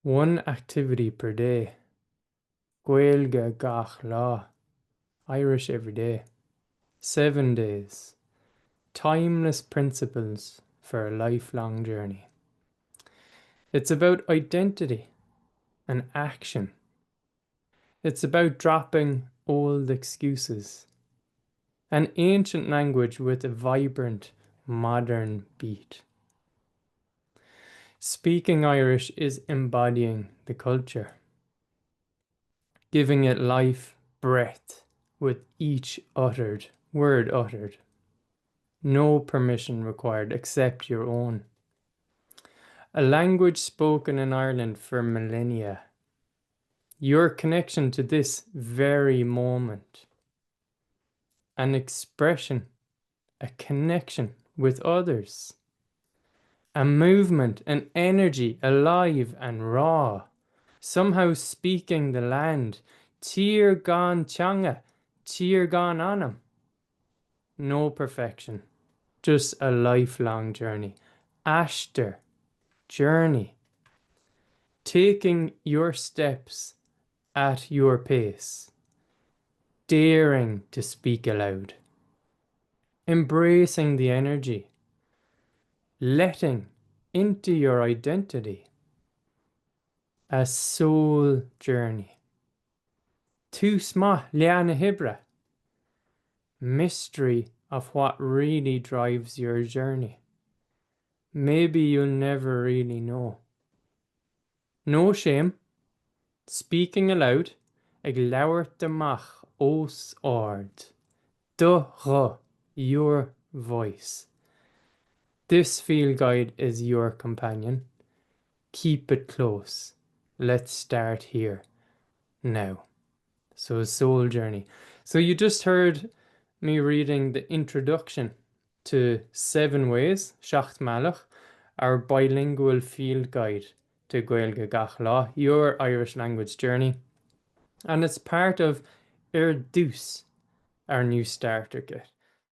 One activity per day. Gaeilge Gach Lá. Irish every day. 7 days. Timeless principles for a lifelong journey. It's about identity and action. It's about dropping old excuses. An ancient language with a vibrant, modern beat. Speaking Irish is embodying the culture, giving it life, breath, with each word uttered. No permission required except your own. A language spoken in Ireland for millennia. Your connection to this very moment. An expression, a connection with others. A movement, an energy, alive and raw. Somehow speaking the land. Tír gan teanga, tír gan anam. No perfection, just a lifelong journey. Ashter, journey. Taking your steps at your pace. Daring to speak aloud. Embracing the energy. Letting into your identity. A soul journey. dTús ma leanna hibre. Mystery of what really drives your journey. Maybe you'll never really know. No shame. Speaking aloud. Ag lauert amach os ord. Dura, your voice. This field guide is your companion. Keep it close. Let's start here, now. So, soul journey. So you just heard me reading the introduction to 7 Ways, Seacht Malach, our bilingual field guide to Gaeilge Gach Lá, your Irish language journey. And it's part of dTús, our new starter kit.